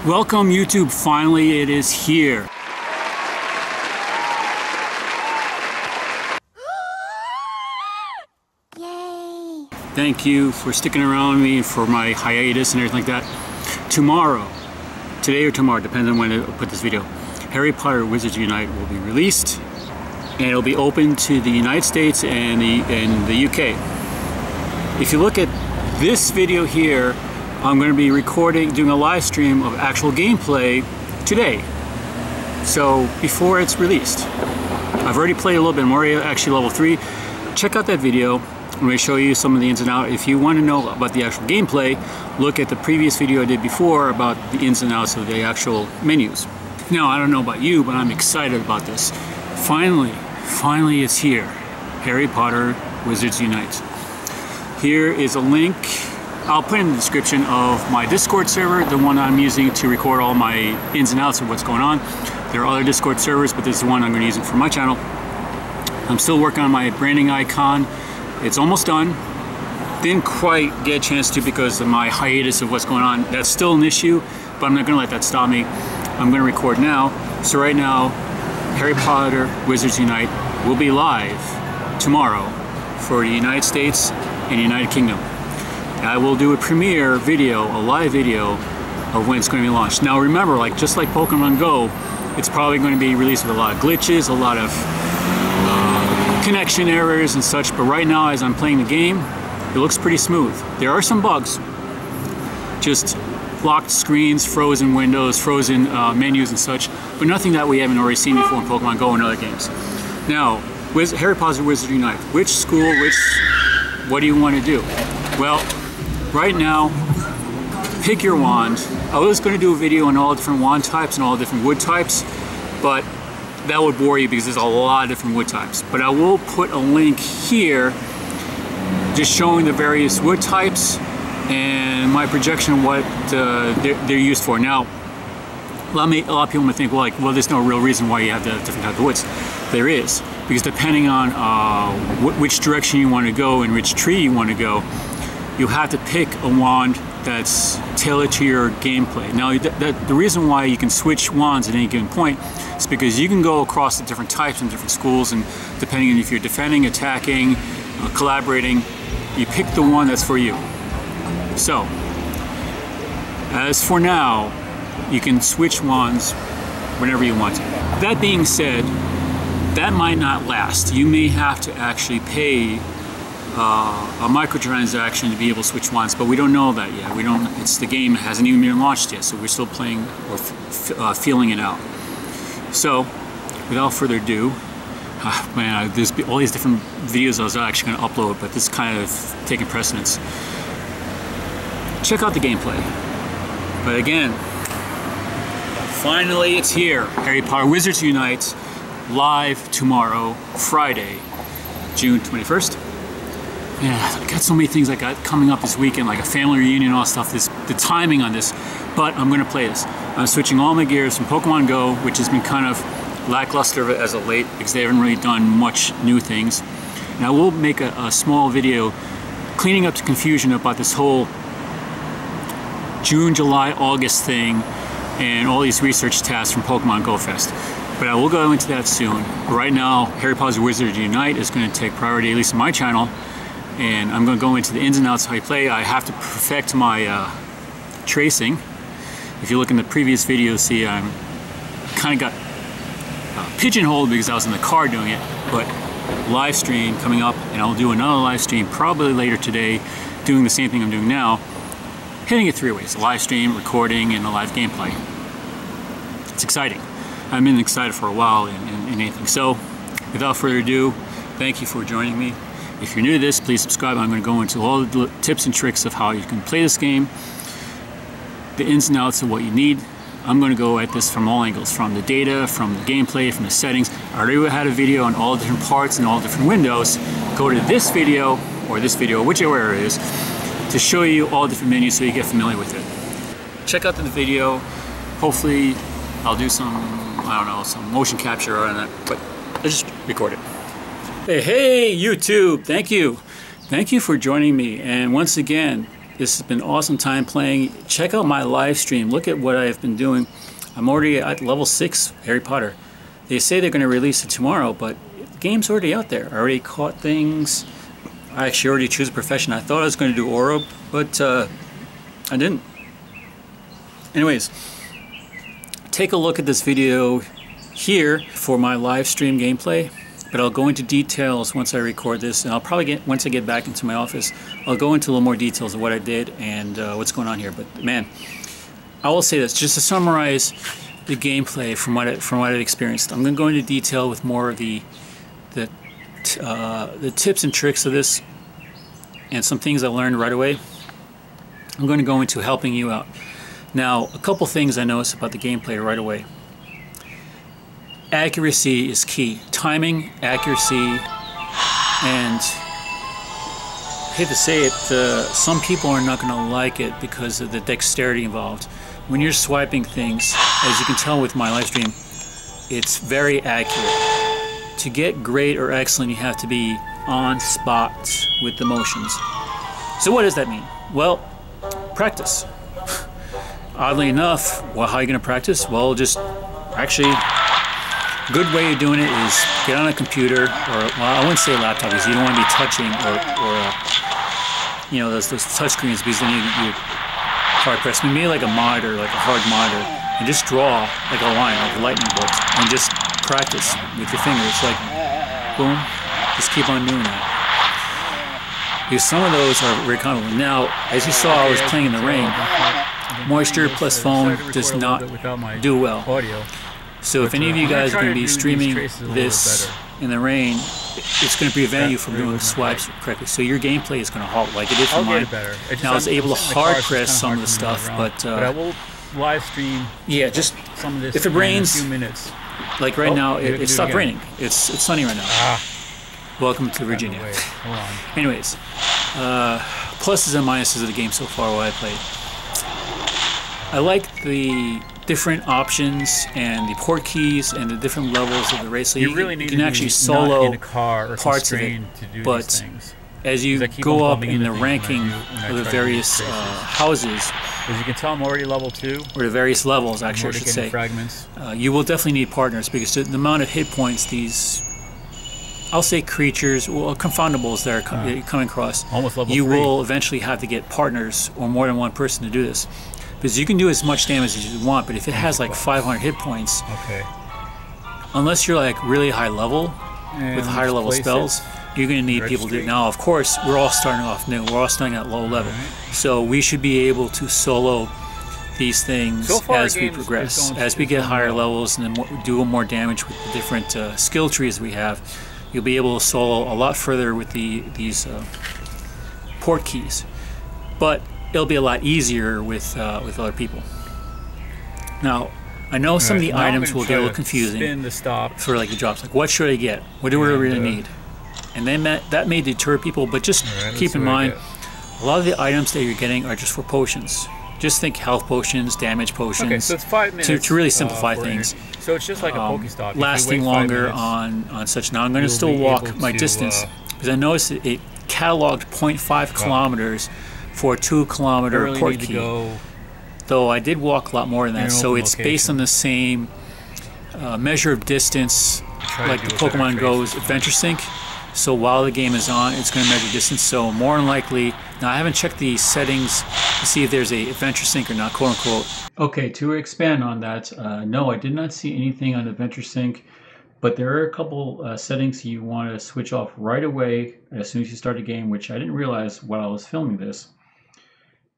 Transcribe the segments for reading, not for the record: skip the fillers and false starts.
Welcome YouTube, finally it is here. Yay! Thank you for sticking around with me for my hiatus and everything like that. Tomorrow, today or tomorrow, depends on when I put this video, Harry Potter Wizards Unite will be released, and it'll be open to the United States and the UK. If you look at this video here, I'm going to be doing a live stream of actual gameplay today. So before it's released. I've already played a little bit. I'm already actually level 3. Check out that video. I'm going to show you some of the ins and outs. If you want to know about the actual gameplay, look at the previous video I did before about the ins and outs of the actual menus. Now, I don't know about you, but I'm excited about this. Finally it's here. Harry Potter Wizards Unite. Here is a link. I'll put in the description of my Discord server, the one I'm using to record all my ins and outs of what's going on. There are other Discord servers, but this is the one I'm going to use it for my channel. I'm still working on my branding icon. It's almost done. Didn't quite get a chance to because of my hiatus of what's going on. That's still an issue, but I'm not going to let that stop me. I'm going to record now. So right now, Harry Potter Wizards Unite will be live tomorrow for the United States and United Kingdom. I will do a premiere video, a live video of when it's going to be launched. Now remember, just like Pokemon Go, it's probably going to be released with a lot of glitches, a lot of connection errors and such, but right now as I'm playing the game, it looks pretty smooth. There are some bugs, just locked screens, frozen windows, frozen menus and such, but nothing that we haven't already seen before in Pokemon Go and other games. Now, Harry Potter Wizards Unite, which school, what do you want to do? Well, right now, pick your wand. I was going to do a video on all different wand types and all different wood types, but that would bore you because there's a lot of different wood types. But I will put a link here just showing the various wood types and my projection of what they're used for. Now, a lot of people might think, well, there's no real reason why you have the different types of woods. There is, because depending on which direction you want to go and which tree you want to go, you have to pick a wand that's tailored to your gameplay. Now, the reason why you can switch wands at any given point is because you can go across the different types and different schools, and depending on if you're defending, attacking, collaborating, you pick the one that's for you. So, as for now, you can switch wands whenever you want to. That being said, that might not last. You may have to actually pay a microtransaction to be able to switch wands, but we don't know that yet. The game hasn't even been launched yet, so we're still playing or feeling it out. So, without further ado, man, there's all these different videos I was actually going to upload, but this is kind of taking precedence. Check out the gameplay. But again, finally it's here. Harry Potter Wizards Unite, live tomorrow, Friday, June 21st. Yeah, I got so many things I got coming up this weekend, like a family reunion and all that stuff. The timing on this, but I'm going to play this. I'm switching all my gears from Pokemon Go, which has been kind of lackluster as of late because they haven't really done much new things. And I will make a small video cleaning up the confusion about this whole June, July, August thing and all these research tasks from Pokemon Go Fest. But I will go into that soon. Right now, Harry Potter Wizards Unite is going to take priority, at least on my channel. And I'm going to go into the ins and outs of how you play. I have to perfect my tracing. If you look in the previous video, see I'm kind of got pigeonholed because I was in the car doing it. But live stream coming up, and I'll do another live stream probably later today, doing the same thing I'm doing now, hitting it 3 ways: a live stream, recording, and a live gameplay. It's exciting. I've been excited for a while in anything. So, without further ado, thank you for joining me. If you're new to this, please subscribe. I'm going to go into all the tips and tricks of how you can play this game, the ins and outs of what you need. I'm going to go at this from all angles, from the data, from the gameplay, from the settings. I already had a video on all different parts and all different windows. Go to this video, or this video, whichever it is, to show you all different menus so you get familiar with it. Check out the video. Hopefully I'll do some, I don't know, some motion capture on that, but I just record it. Hey YouTube, thank you for joining me. And once again, This has been an awesome time playing. Check out my live stream. Look at what I've been doing. I'm already at level 6 Harry Potter. They say they're going to release it tomorrow, but the game's already out there. I already caught things. I actually already chose a profession. I thought I was going to do Aura, but I didn't. Anyways, take a look at this video here for my live stream gameplay, but I'll go into details once I record this, and I'll probably once I get back into my office, I'll go into a little more details of what I did and what's going on here. But man, I will say this, just to summarize the gameplay from what I've experienced. I'm going to go into detail with more of the tips and tricks of this and some things I learned right away. I'm going to go into helping you out. Now, a couple things I noticed about the gameplay right away. Accuracy is key. Timing, accuracy, and I hate to say it, some people are not going to like it because of the dexterity involved. When you're swiping things, as you can tell with my live stream, it's very accurate. To get great or excellent, you have to be on spot with the motions. So what does that mean? Well, practice. Oddly enough, well, how are you going to practice? Well, just actually, a good way of doing it is get on a computer, or well, I wouldn't say a laptop because you don't want to be touching or you know, those touch screens, because then you hard press. Maybe like a monitor, like a hard monitor, and just draw like a line, like a lightning bolt, and just practice with your fingers, like boom, just keep on doing that. Because some of those are very comfortable. Now, as you saw, I was playing in the rain. Moisture plus phone does not do well. So if any of you guys are going to be streaming this in the rain, it's going to prevent you from doing swipes correctly. So your gameplay is going to halt like it did for mine. Now I was able to hard press some of the stuff, but I will live stream. Yeah, just some of this if it rains, in a few minutes. like right now, it stopped raining. It's sunny right now. Welcome to Virginia. Hold on. Anyways, pluses and minuses of the game so far while I played. I like the different options and the port keys and the different levels of the race. So you can actually solo in a car or parts of it, to do but these things. as you go up in the ranking of the various houses, as you can tell, I'm already level 2. or the various levels, actually, I should say, fragments. you will definitely need partners, because the amount of hit points these, I'll say creatures, or confoundables that are coming across, almost level 3. You will eventually have to get partners or more than one person to do this. Because you can do as much damage as you want, but if it has like 500 hit points, unless you're like really high level with higher level spells, you're going to need people to do it. Now, of course, we're all starting off new. We're all starting at low level. So we should be able to solo these things as we progress. As we get higher levels and then do more damage with the different skill trees we have, you'll be able to solo a lot further with these port keys. But it'll be a lot easier with other people. Now, I know some of the items will get a little confusing for like the drops. Like, what should I get? What do I really need? And then that may deter people, but just keep in mind, a lot of the items that you're getting are just for potions. Just think health potions, damage potions. Okay, so it's 5 minutes to really simplify things. So it's just like a Pokestop. Lasting longer on such. Now I'm going to still walk my distance, because I noticed it cataloged 0.5 kilometers for a 2-kilometer Portkey. Though I did walk a lot more than that, so it's based on the same measure of distance, like the Pokemon Go's Adventure Sync. So while the game is on, it's going to measure distance. So more than likely, now I haven't checked the settings to see if there's a Adventure Sync or not, quote unquote. Okay, to expand on that, no, I did not see anything on Adventure Sync, but there are a couple settings you want to switch off right away as soon as you start the game, which I didn't realize while I was filming this.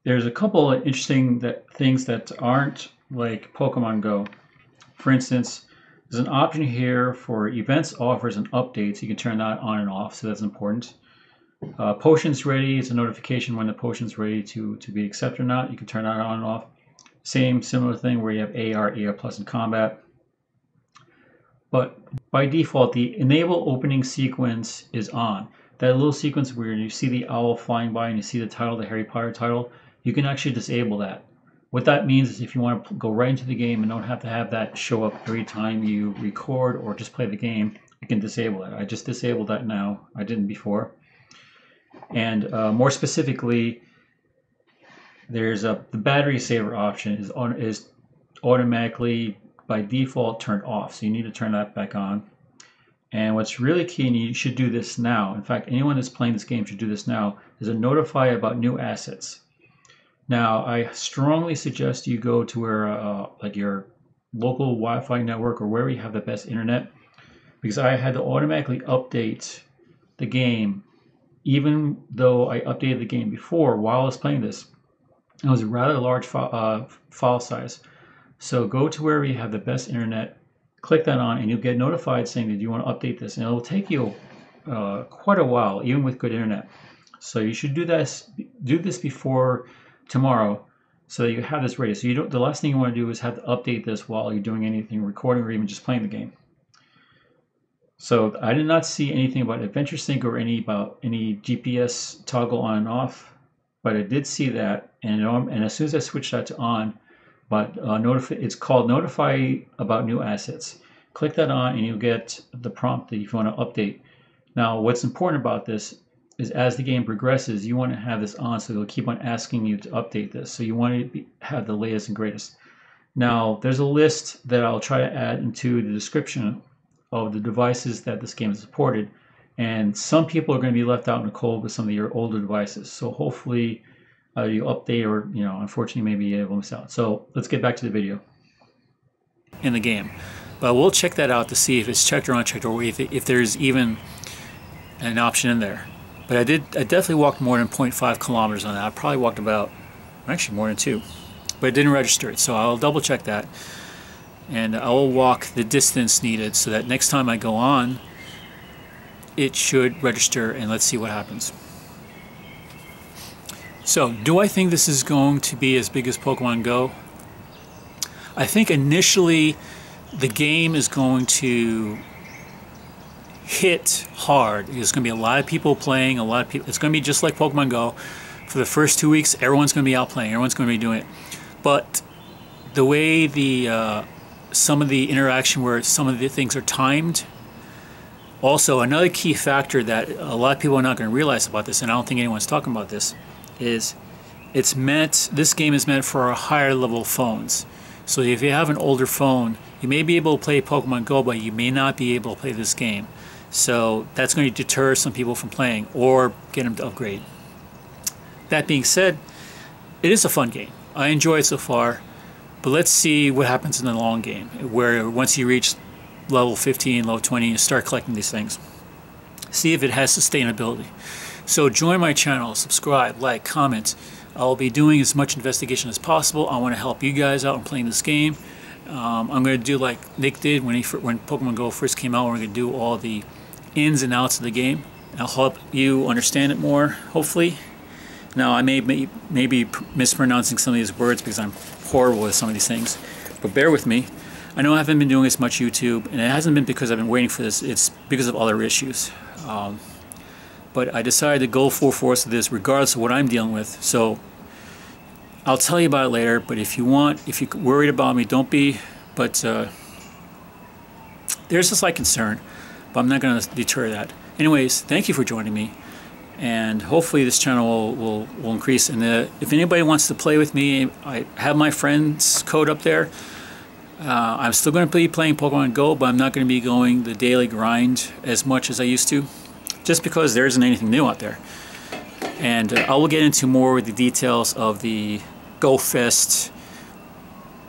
There's a couple of interesting things that aren't like Pokemon Go. For instance, there's an option here for events, offers, and updates. You can turn that on and off, so that's important. Potions ready is a notification when the potion's ready to be accepted or not. You can turn that on and off. Similar thing where you have AR, AR plus in combat. But by default, the enable opening sequence is on. That little sequence where you see the owl flying by and you see the title, the Harry Potter title, you can actually disable that. What that means is if you want to go right into the game and don't have to have that show up every time you record or just play the game, you can disable it. I just disabled that now. I didn't before. And more specifically, there's the battery saver option is automatically by default turned off, so you need to turn that back on. And what's really key, and you should do this now, in fact anyone that's playing this game should do this now, is to notify about new assets. Now I strongly suggest you go to where like your local Wi-Fi network or wherever you have the best internet, because I had to automatically update the game even though I updated the game before while I was playing this. It was a rather large file size. So go to wherever you have the best internet, click that on, and you'll get notified saying that you want to update this. And it'll take you quite a while, even with good internet. So you should do this before tomorrow, so that you have this ready. So you don't. The last thing you want to do is have to update this while you're doing anything, recording or even just playing the game. So I did not see anything about Adventure Sync or about any GPS toggle on and off, but I did see that, and as soon as I switched that to on, but it's called Notify About New Assets. Click that on, and you'll get the prompt that if you want to update. Now, what's important about this is as the game progresses, you want to have this on, so it'll keep on asking you to update this. So you want to have the latest and greatest. Now, there's a list that I'll try to add into the description of the devices that this game is supported, and some people are going to be left out in the cold with some of your older devices. So hopefully you update, or unfortunately maybe you're able to miss out. So let's get back to the video. In the game, but we'll check that out to see if it's checked or unchecked, or if there's even an option in there. But I definitely walked more than 0.5 kilometers on that. I probably walked about, actually more than 2, but it didn't register it. So I'll double check that, and I'll walk the distance needed so that next time I go on, it should register, and let's see what happens. So, do I think this is going to be as big as Pokemon Go? I think initially the game is going to hit hard. There's going to be a lot of people playing, it's going to be just like Pokemon Go. For the first 2 weeks, everyone's going to be out playing, everyone's going to be doing it. But the way some of the interaction where some of the things are timed. Also, another key factor that a lot of people are not going to realize about this, and I don't think anyone's talking about this, is this game is meant for higher level phones. So if you have an older phone, you may be able to play Pokemon Go, but you may not be able to play this game. So that's going to deter some people from playing or get them to upgrade. That being said, it is a fun game. I enjoy it so far, but let's see what happens in the long game, where once you reach level 15, level 20, you start collecting these things. See if it has sustainability. So join my channel, subscribe, like, comment. I'll be doing as much investigation as possible. I want to help you guys out in playing this game. I'm going to do like Nick did when Pokemon Go first came out. We're going to do all the ins and outs of the game. I'll help you understand it more, hopefully. Now, I may be mispronouncing some of these words because I'm horrible with some of these things, but bear with me. I know I haven't been doing as much YouTube, and it hasn't been because I've been waiting for this. It's because of other issues. But I decided to go full force with this regardless of what I'm dealing with. So I'll tell you about it later, but if you're worried about me, don't be. But there's a slight concern, but I'm not going to deter that. Anyways, thank you for joining me, and hopefully this channel will increase. And if anybody wants to play with me, I have my friends code up there. I'm still going to be playing Pokemon Go, but I'm not going to be going the daily grind as much as I used to, just because there isn't anything new out there. And I will get into more of the details of the Go Fest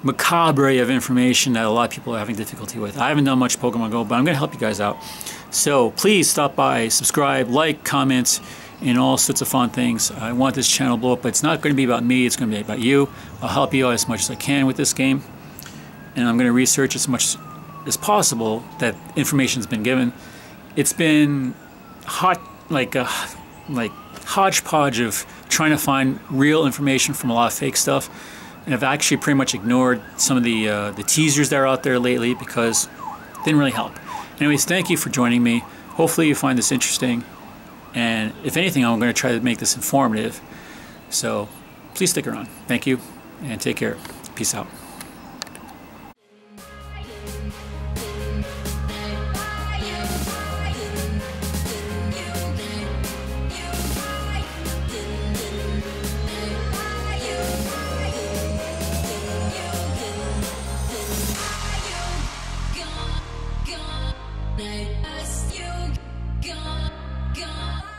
macabre of information that a lot of people are having difficulty with. I haven't done much Pokemon Go, but I'm going to help you guys out. So please stop by, subscribe, like, comment, and all sorts of fun things. I want this channel to blow up, but it's not going to be about me, it's going to be about you. I'll help you out as much as I can with this game, and I'm going to research as much as possible that information's been given. It's been like hodgepodge of trying to find real information from a lot of fake stuff, and I've actually pretty much ignored some of the teasers that are out there lately because it didn't really help. Anyways, thank you for joining me. Hopefully you find this interesting, and if anything, I'm going to try to make this informative. So please stick around. Thank you, and take care. Peace out. You I ask you, gone, gone.